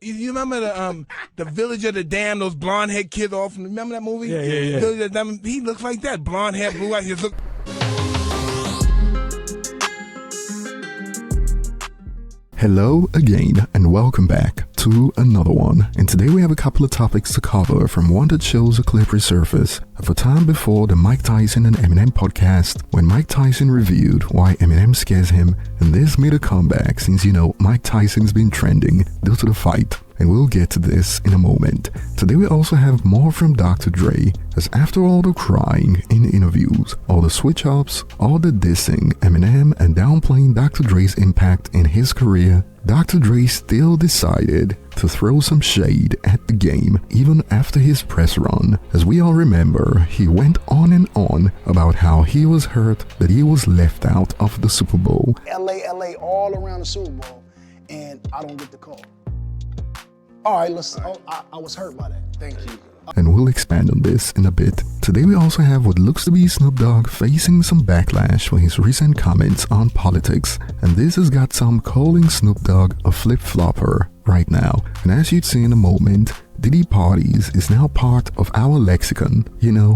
You remember the Village of the Damned, those blonde head kids off? Remember that movie? Yeah. Village of the Damned, he looks like that. Blonde hair, blue eyes. He just look. Hello again and welcome back to another one, and today we have a couple of topics to cover, from one that shows a clip resurface of a time before the Mike Tyson and Eminem podcast when Mike Tyson reviewed why Eminem scares him, and this made a comeback since Mike Tyson's been trending due to the fight, and we'll get to this in a moment. Today we also have more from Dr. Dre, as after all the crying in interviews, all the switch-ups, all the dissing Eminem and downplaying Dr. Dre's impact in his career, Dr. Dre still decided to throw some shade at the game even after his press run. As we all remember, he went on and on about how he was hurt that he was left out of the Super Bowl. LA, all around the Super Bowl, and I don't get the call. All right, listen, I was hurt by that. Thank you. And we'll expand on this in a bit. Today we also have what looks to be Snoop Dogg facing some backlash for his recent comments on politics, and this has got some calling Snoop Dogg a flip-flopper right now. And as you'd see in a moment, Diddy parties is now part of our lexicon.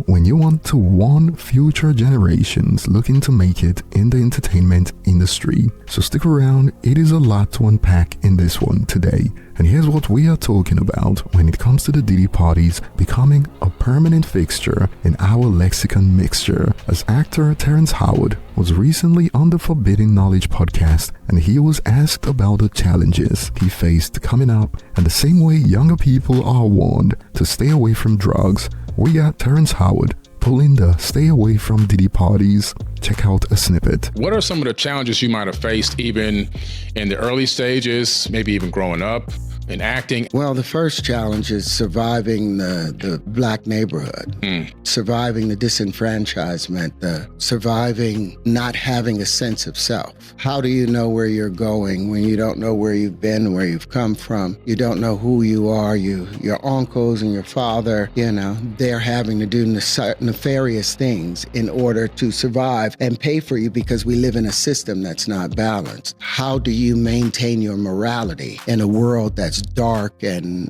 When you want to warn future generations looking to make it in the entertainment industry. So stick around, it is a lot to unpack in this one today. And here's what we are talking about when it comes to the Diddy parties becoming a permanent fixture in our lexicon mixture, as actor Terrence Howard was recently on the Forbidden Knowledge podcast, and he was asked about the challenges he faced coming up, and the same way younger people are warned to stay away from drugs, we got Terrence Howard pulling the stay away from Diddy parties. Check out a snippet. What are some of the challenges you might have faced even in the early stages, maybe even growing up in acting? Well, the first challenge is surviving the black neighborhood, surviving the disenfranchisement, surviving not having a sense of self. How do you know where you're going when you don't know where you've been, where you've come from? You don't know who you are. Your uncles and your father, they're having to do nefarious things in order to survive and pay for you, because we live in a system that's not balanced. How do you maintain your morality in a world that's dark and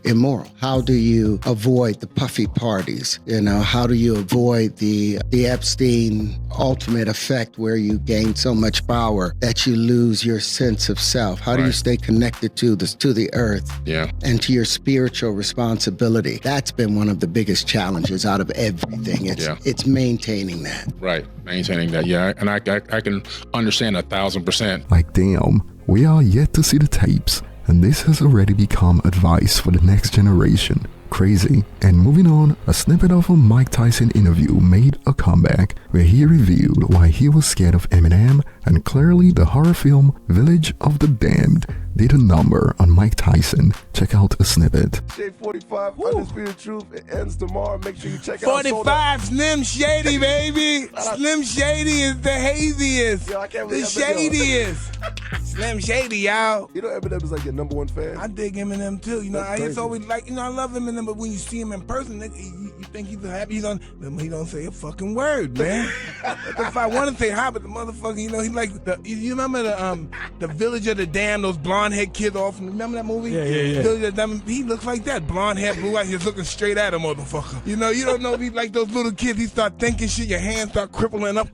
immoral? How do you avoid the puffy parties? How do you avoid the Epstein ultimate effect, where you gain so much power that you lose your sense of self? How do you stay connected to the earth and to your spiritual responsibility? That's been one of the biggest challenges out of everything. It's maintaining that. Right, maintaining that, and I can understand 1,000%. Like, damn, we are yet to see the tapes, and this has already become advice for the next generation. Crazy. And moving on, a snippet of a Mike Tyson interview made a comeback where he revealed why he was scared of Eminem, and clearly the horror film Village of the Damned did a number on Mike Tyson. Check out a snippet. Shade 45, Undisputed Truth. It ends tomorrow. Make sure you check out 45 Slim Shady, baby. Slim Shady is the haziest. Yo, I can't the believe that video. shadiest. Slim Shady, y'all. Eminem is like your number one fan? I dig Eminem too. That's It's crazy. always like, I love Eminem, but when you see him in person, you think he's happy. He don't say a fucking word, man. If I want to say hi, but the motherfucker, he like you remember the Village of the Damned, those blonde head kids off? Remember that movie? Yeah. Village of the Damned, he looks like that. Blonde hair, blue eyes, just looking straight at a motherfucker. You don't know if he's like those little kids. He start thinking shit, your hands start crippling up.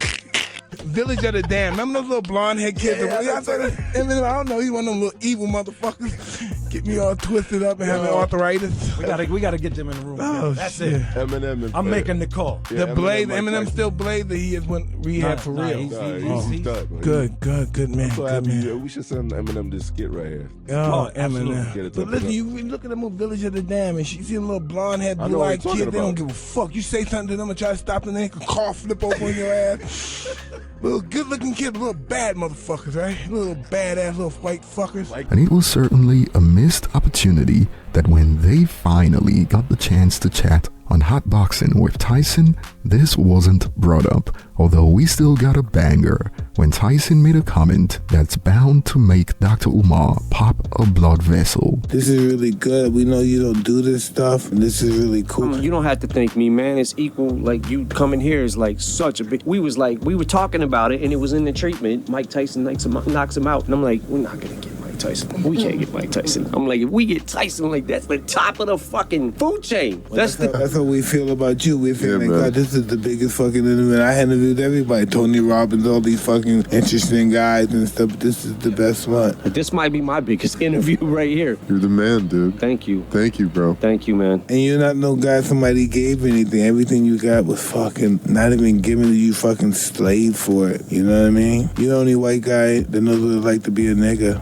Village of the Damned. Remember those little blonde head kids? I don't know. He's one of them little evil motherfuckers. Get me all twisted up and having arthritis. We gotta get them in the room. Oh, That's shit. it. Eminem and I'm making the call. Yeah, The Blade, Mike Eminem Tyson. still Blade, that he has went rehab for real. He's done, man. Good man. So Good happy. man. We should send Eminem this skit right here. Oh, absolutely. Eminem. Get it But up, listen, up. you look at the movie Village of the Damned, and you see a little blonde head, I know blue what eyed you're kid. talking They don't about. give a fuck. You say something to them and try to stop them, they can car flip over on your ass. Little good looking kid, little bad motherfuckers, right? Little badass little white fuckers. And it was certainly a missed opportunity that when they finally got the chance to chat on Hot Boxing with Tyson, this wasn't brought up, although we still got a banger when Tyson made a comment that's bound to make Dr. Umar pop a blood vessel. This is really good. We know you don't do this stuff, and this is really cool. You don't have to thank me, man. It's equal. Like, you coming here is like such a big... We were talking about it, and it was in the treatment. Mike Tyson knocks him out, and I'm like, we're not gonna get Mike Tyson. We can't get Mike Tyson. I'm like, if we get Tyson, like, that's the top of the fucking food chain. That's how we feel about you. We feel like, God, this is the biggest fucking interview. I interviewed everybody. Tony Robbins, all these fucking interesting guys and stuff. This is the best one. But this might be my biggest interview right here. You're the man, dude. Thank you. Thank you, bro. Thank you, man. And you're not no guy somebody gave anything. Everything you got was fucking not even given to you, fucking slave for it. You know what I mean? You're the only white guy that knows what it's like to be a nigga.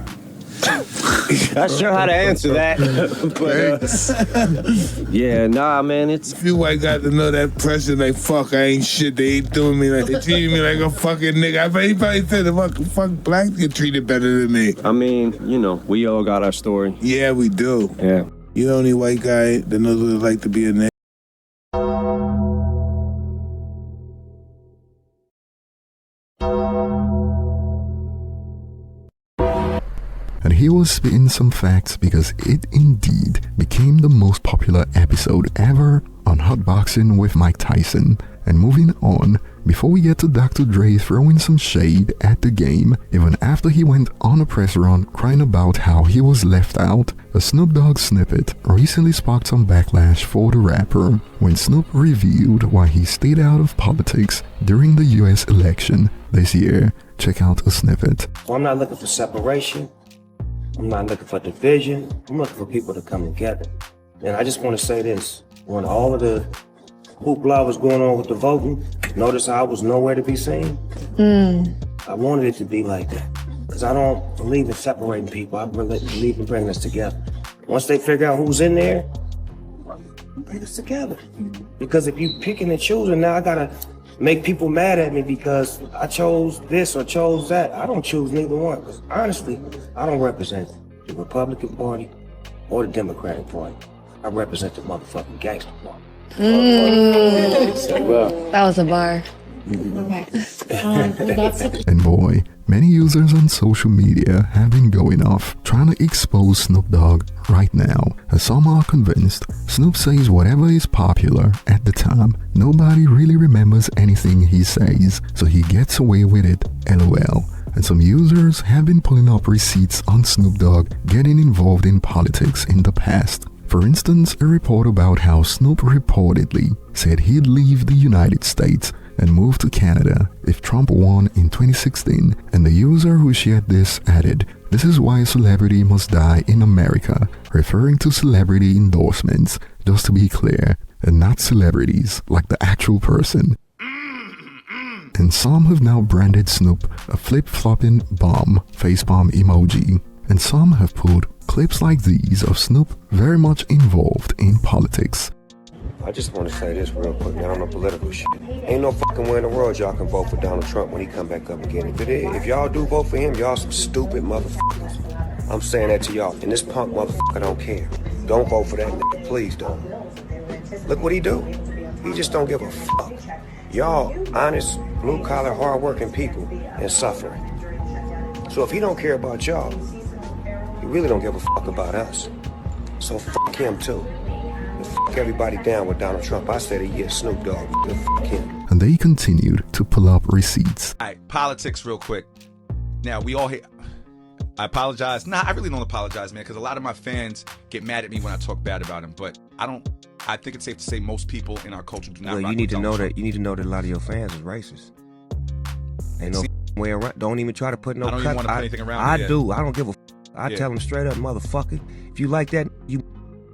Not sure how to answer that. But, yeah, nah, man, it's... Few white guys that know that pressure, like, fuck, I ain't shit. They ain't doing me like, they treating me like a fucking nigga. I bet he probably said the fuck blacks get treated better than me. I mean, you know, we all got our story. Yeah, we do. Yeah. You're the only white guy that knows what it's like to be a nigga. And he was spitting some facts because it indeed became the most popular episode ever on Hotboxing with Mike Tyson. And moving on, before we get to Dr. Dre throwing some shade at the game, even after he went on a press run crying about how he was left out, a Snoop Dogg snippet recently sparked some backlash for the rapper when Snoop revealed why he stayed out of politics during the US election this year. Check out a snippet. Well, I'm not looking for separation. I'm not looking for division. I'm looking for people to come together. And I just want to say this. When all of the hoopla was going on with the voting, notice I was nowhere to be seen. I wanted it to be like that. Because I don't believe in separating people. I believe in bringing us together. Once they figure out who's in there, bring us together. Because if you picking and choosing, now I got to make people mad at me because I chose this or chose that. I don't choose neither one. Because honestly, I don't represent the Republican Party or the Democratic Party. I represent the motherfucking gangster party. That was a bar. And boy, many users on social media have been going off trying to expose Snoop Dogg right now, as some are convinced Snoop says whatever is popular at the time. Nobody really remembers anything he says, so he gets away with it, LOL. And some users have been pulling up receipts on Snoop Dogg getting involved in politics in the past. For instance, a report about how Snoop reportedly said he'd leave the United States and move to Canada if Trump won in 2016, and the user who shared this added, "This is why a celebrity must die in America," referring to celebrity endorsements, just to be clear, and not celebrities like the actual person. And some have now branded Snoop a flip-flopping bomb, facepalm emoji, and some have pulled clips like these of Snoop very much involved in politics. I just want to say this real quick. Y'all know political shit. Ain't no fucking way in the world y'all can vote for Donald Trump when he come back up again. If y'all do vote for him, y'all some stupid motherfuckers. I'm saying that to y'all. And this punk motherfucker don't care. Don't vote for that nigga. Please don't. Look what he do. He just don't give a fuck. Y'all honest, blue-collar, hard-working people and suffering. So if he don't care about y'all, he really don't give a fuck about us. So fuck him too. And fuck everybody down with Donald Trump. I said a year, Snoop Dogg. Fuck him. And they continued to pull up receipts. All right, politics real quick. Now, we all hate... I apologize. Nah, I really don't apologize, man, because a lot of my fans get mad at me when I talk bad about him, but I think it's safe to say most people in our culture do not rock you need with to know Donald Trump. that. You need to know that a lot of your fans is racist. Ain't no way around. Don't even try to put no. I don't even want to put anything around. I do. I don't give a. I tell them straight up, motherfucker. If you like that, you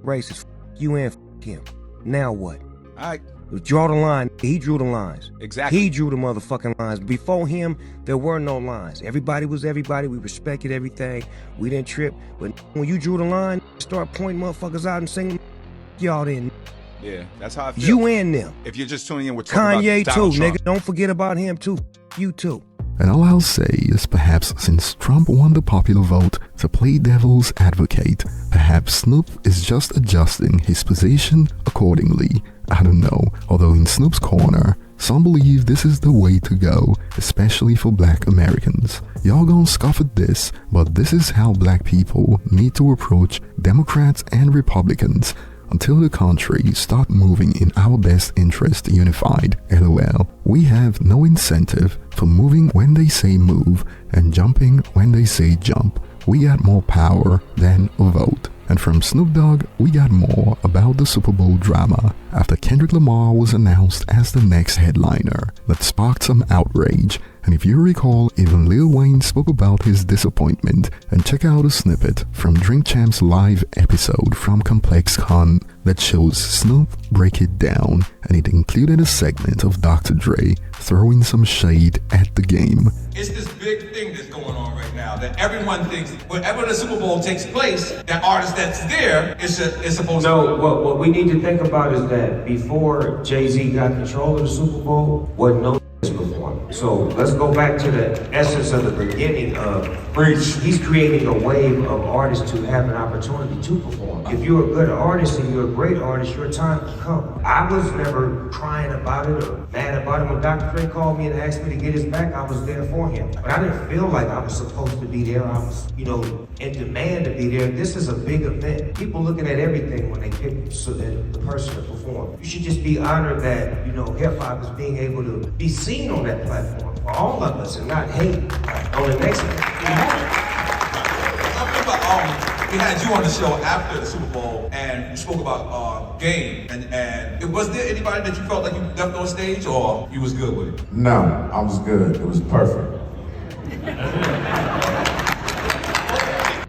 racist. You and him. Now what? All right. Draw the line. He drew the lines. Exactly. He drew the motherfucking lines. Before him, there were no lines. Everybody was everybody. We respected everything. We didn't trip. But when you drew the line, start pointing motherfuckers out and saying, y'all didn't. Yeah, that's how I feel. You and them. If you're just tuning in, we're talking Kanye about Donald too, Trump. nigga. Don't forget about him too. You too. And all I'll say is perhaps since Trump won the popular vote, to play devil's advocate, perhaps Snoop is just adjusting his position accordingly. I don't know, although in Snoop's corner, some believe this is the way to go, especially for black Americans. Y'all gon' scoff at this, but this is how black people need to approach Democrats and Republicans until the country start moving in our best interest unified. LOL. We have no incentive for moving when they say move and jumping when they say jump. we got more power than a vote. And from Snoop Dogg, we got more about the Super Bowl drama after Kendrick Lamar was announced as the next headliner that sparked some outrage. And if you recall, even Lil Wayne spoke about his disappointment. And check out a snippet from Drink Champ's live episode from Complex Con that shows Snoop break it down, and it included a segment of Dr. Dre throwing some shade at the game. It's this big thing that's going on right now that everyone thinks whenever the Super Bowl takes place, that artist that's there is supposed to... No, what we need to think about is that before Jay-Z got control of the Super Bowl, wasn't no performing. So let's go back to the essence of the beginning of he's creating a wave of artists to have an opportunity to perform. If you're a good artist and you're a great artist, your time can come. I was never crying about it or mad about it. When Dr. Dre called me and asked me to get his back, I was there for him. But I didn't feel like I was supposed to be there. I was, in demand to be there. This is a big event. People looking at everything when they pick the person to perform. You should just be honored that, hip hop is being able to be seen on that platform for all of us and not hate on the next one. We had you on the show after the Super Bowl, and you spoke about game. And was there anybody that you felt like you left on stage, or you was good with it? No, I was good. It was perfect.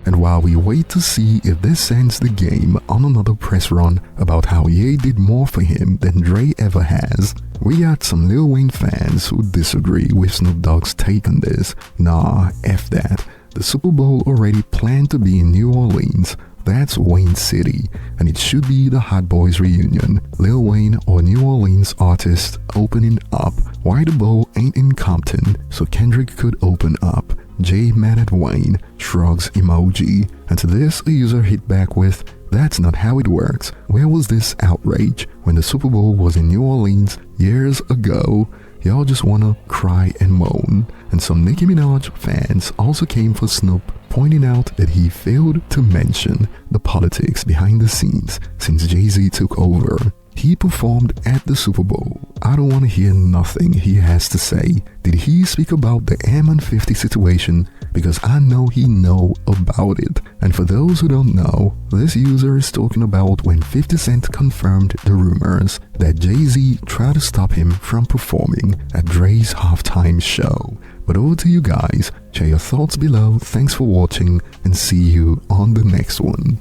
And while we wait to see if this sends the game on another press run about how Ye did more for him than Dre ever has, we got some Lil Wayne fans who disagree with Snoop Dogg's take on this. Nah, F that. The Super Bowl already planned to be in New Orleans. That's Wayne City, and it should be the Hot Boys reunion. Lil Wayne or New Orleans artist opening up. Why the bowl ain't in Compton, so Kendrick could open up. Jay mad at Wayne, shrugs emoji. And to this, a user hit back with, "That's not how it works. Where was this outrage when the Super Bowl was in New Orleans years ago? Y'all just wanna cry and moan." And some Nicki Minaj fans also came for Snoop, pointing out that he failed to mention the politics behind the scenes since Jay-Z took over. He performed at the Super Bowl. I don't want to hear nothing he has to say. Did he speak about the M50 situation? Because I know he know about it. And for those who don't know, this user is talking about when 50 Cent confirmed the rumors that Jay-Z tried to stop him from performing at Dre's halftime show. But over to you guys. Share your thoughts below. Thanks for watching and see you on the next one.